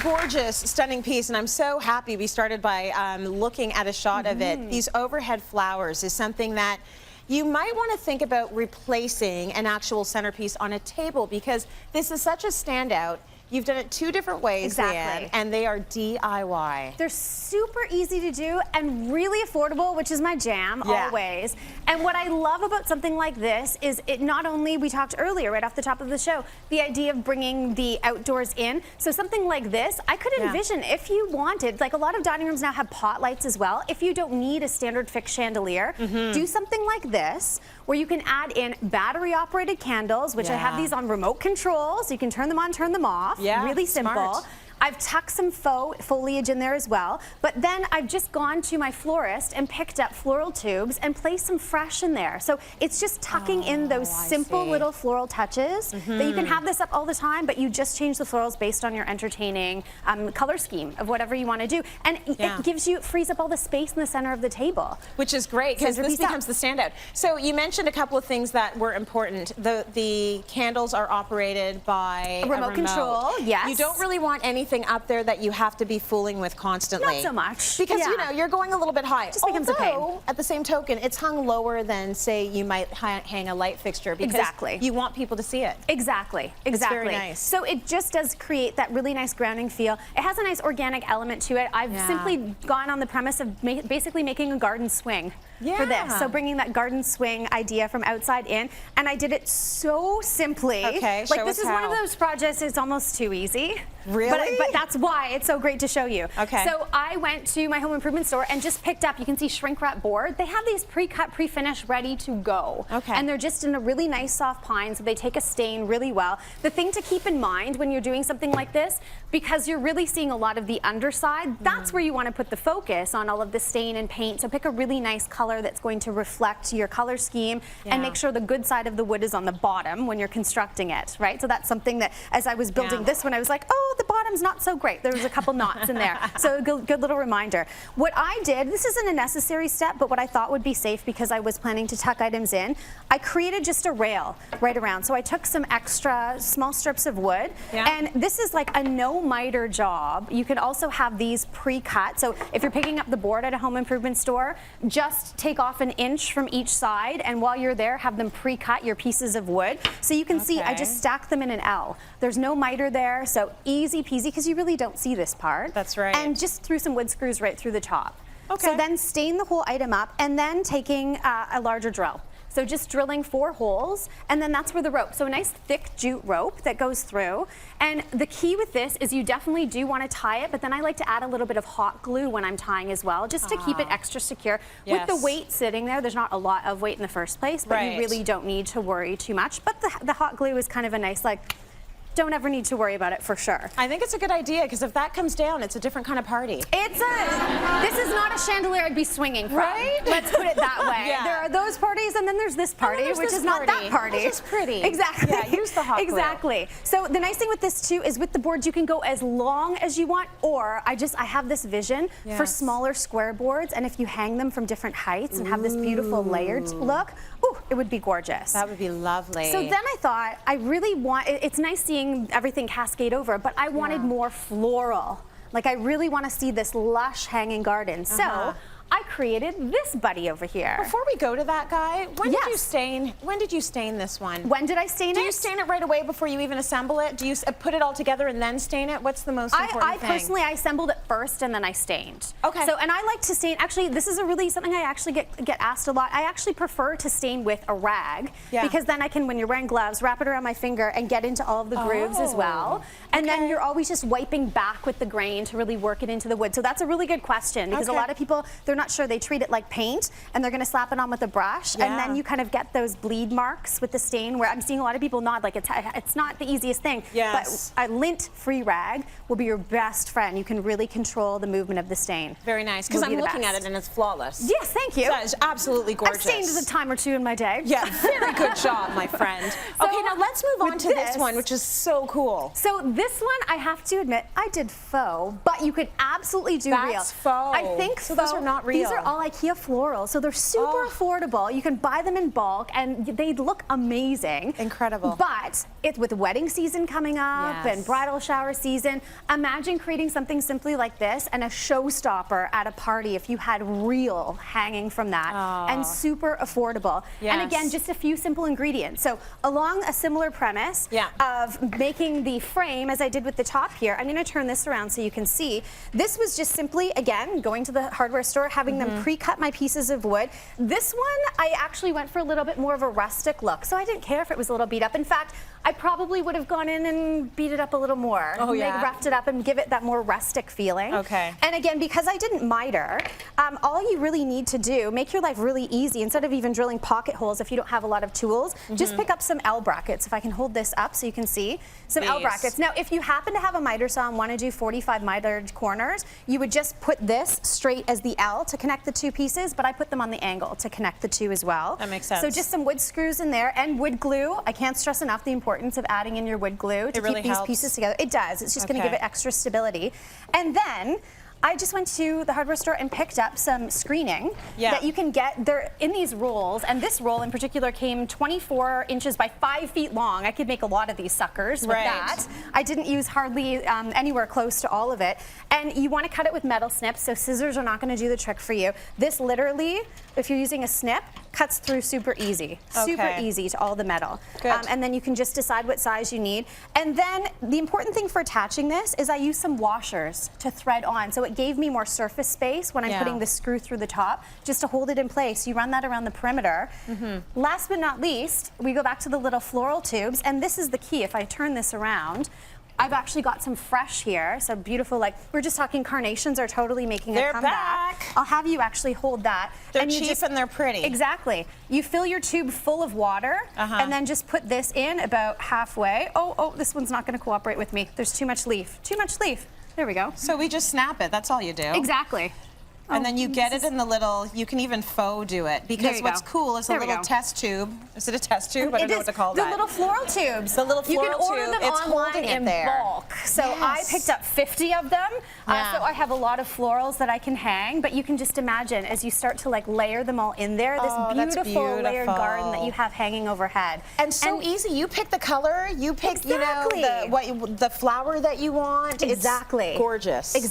gorgeous, stunning piece, and I'm so happy we started by looking at a shot of it. These overhead flowers is something that you might want to think about replacing an actual centerpiece on a table, because this is such a standout. You've done it two different ways, Leigh-Ann, and they are DIY. They're super easy to do and really affordable, which is my jam, always. And what I love about something like this is it not only, we talked earlier, right off the top of the show, the idea of bringing the outdoors in. So something like this, I could envision if you wanted, like a lot of dining rooms now have pot lights as well. If you don't need a standard fixed chandelier, do something like this, where you can add in battery-operated candles, which I have these on remote control, so you can turn them on, turn them off. Really simple. Smart. I've tucked some faux foliage in there as well, but then I've just gone to my florist and picked up floral tubes and placed some fresh in there. So it's just tucking in those simple little floral touches that you can have this up all the time, but you just change the florals based on your entertaining color scheme of whatever you want to do. And it gives you, frees up all the space in the center of the table. Which is great, because this becomes the standout. So you mentioned a couple of things that were important. The candles are operated by a remote control, You don't really want anything up there that you have to be fooling with constantly. Not so much. Because, you know, you're going a little bit high. Just becomes a pain. At the same token, it's hung lower than, say, you might hang a light fixture, because you want people to see it. Exactly. It's very nice. So it just does create that really nice grounding feel. It has a nice organic element to it. I've simply gone on the premise of basically making a garden swing for this. So bringing that garden swing idea from outside in, and I did it so simply. Okay, like this is one of those projects, it's almost too easy. Really? But that's why it's so great to show you. Okay. So I went to my home improvement store and just picked up, you can see shrink wrap board. They have these pre-cut, pre-finished, ready to go. Okay. And they're just in a really nice soft pine, so they take a stain really well. The thing to keep in mind when you're doing something like this, because you're really seeing a lot of the underside, that's where you want to put the focus on all of the stain and paint. So pick a really nice color that's going to reflect your color scheme and make sure the good side of the wood is on the bottom when you're constructing it, right? So that's something that, as I was building this one, I was like, oh, the bottom's not so great. There was a couple knots in there. So a good little reminder. What I did, this isn't a necessary step, but what I thought would be safe because I was planning to tuck items in, I created just a rail right around. So I took some extra small strips of wood, and this is like a no miter job. You can also have these pre-cut. So if you're picking up the board at a home improvement store, just take off an inch from each side, and while you're there, have them pre-cut your pieces of wood. So you can see I just stacked them in an L. There's no miter there, so easy peasy, because you really don't see this part. That's right. And just threw some wood screws right through the top. So then stain the whole item up, and then taking a larger drill. So just drilling 4 holes, and then that's where the rope. So a nice thick jute rope that goes through. And the key with this is you definitely do want to tie it, but then I like to add a little bit of hot glue when I'm tying as well, just to keep it extra secure. With the weight sitting there, there's not a lot of weight in the first place, but you really don't need to worry too much. But the hot glue is kind of a nice, like, don't ever need to worry about it for sure. I think it's a good idea, because if that comes down, it's a different kind of party. This is not a chandelier I'd be swinging from. Right? Let's put it that way. There are those parties, and then there's this party, which is not that party. It's just pretty. Exactly. Yeah, use the hot glue. Exactly. So the nice thing with this too is with the boards you can go as long as you want, or I have this vision for smaller square boards, and if you hang them from different heights and have this beautiful layered look, it would be gorgeous. That would be lovely. So then I thought, I really want, it's nice seeing everything cascade over, but I wanted more floral. Like, I really want to see this lush hanging garden. So I created this buddy over here. Before we go to that guy, when did you stain this one? When did I stain it? Do you stain it right away before you even assemble it? Do you put it all together and then stain it? What's the most important thing? Personally, I assembled it first and then I stained. Okay. So, and I like to stain, actually, this is something I actually get asked a lot. I actually prefer to stain with a rag, because then I can, when you're wearing gloves, wrap it around my finger and get into all of the grooves as well. And then you're always just wiping back with the grain to really work it into the wood. So that's a really good question, because a lot of people, they're not sure. They treat it like paint, and they're going to slap it on with a brush, and then you kind of get those bleed marks with the stain, where I'm seeing a lot of people nod like it's not the easiest thing. But a lint-free rag will be your best friend. You can really control the movement of the stain. Very nice, because I'm looking at it and it's flawless. Yes, thank you. That is absolutely gorgeous. I've stained a time or two in my day. Yeah, very good job, my friend. So okay, now let's move on to this one, which is so cool. So this one, I have to admit, I did faux, but you could absolutely do real. That's faux. I think so those are not real. These are all IKEA florals, so they're super affordable. You can buy them in bulk, and they look amazing. Incredible. But with wedding season coming up and bridal shower season, imagine creating something simply like this and a showstopper at a party if you had real hanging from that, and super affordable. And again, just a few simple ingredients. So along a similar premise of making the frame, as I did with the top here, I'm going to turn this around so you can see. This was just simply, again, going to the hardware store, having them pre-cut my pieces of wood. This one, I actually went for a little bit more of a rustic look, so I didn't care if it was a little beat up. In fact, I probably would have gone in and beat it up a little more. Roughed it up and give it that more rustic feeling. And again, because I didn't miter, all you really need to do, make your life really easy, instead of even drilling pocket holes if you don't have a lot of tools, just pick up some L brackets. If I can hold this up so you can see, some L brackets. Now, if you happen to have a miter saw and want to do 45 mitered corners, you would just put this straight as the L to connect the two pieces, but I put them on the angle to connect the two as well. That makes sense. So just some wood screws in there, and wood glue. I can't stress enough the importance of adding in your wood glue to keep these pieces together. It does. It's just going to give it extra stability. And then I just went to the hardware store and picked up some screening that you can get. They're in these rolls, and this roll in particular came 24 inches by 5 feet long. I could make a lot of these suckers with that. I didn't use hardly anywhere close to all of it. And you want to cut it with metal snips, so scissors are not going to do the trick for you. This literally, if you're using a snip, cuts through super easy. Super easy to all the metal. And then you can just decide what size you need. And then the important thing for attaching this is I use some washers to thread on. So it gave me more surface space when I'm putting the screw through the top, just to hold it in place. You run that around the perimeter. Last but not least, we go back to the little floral tubes, and this is the key. If I turn this around, I've actually got some fresh here, so beautiful, like we're just talking carnations are totally making a comeback. Back. I'll have you actually hold that. They're cheap and they're pretty. Exactly. You fill your tube full of water and then just put this in about halfway. Oh, this one's not going to cooperate with me. There's too much leaf. Too much leaf. There we go. So we just snap it. That's all you do. Exactly. And then you get it in the little, you can even faux do it, because what's cool is a little test tube. Is it a test tube? I don't know what to call that. The little floral tubes. The little floral tube. You can order them online in bulk. So I picked up 50 of them. So I have a lot of florals that I can hang, but you can just imagine as you start to like layer them all in there, this beautiful layered garden that you have hanging overhead. And so easy. You pick the color, you pick, you know, the flower that you want. Exactly. It's gorgeous. Exactly.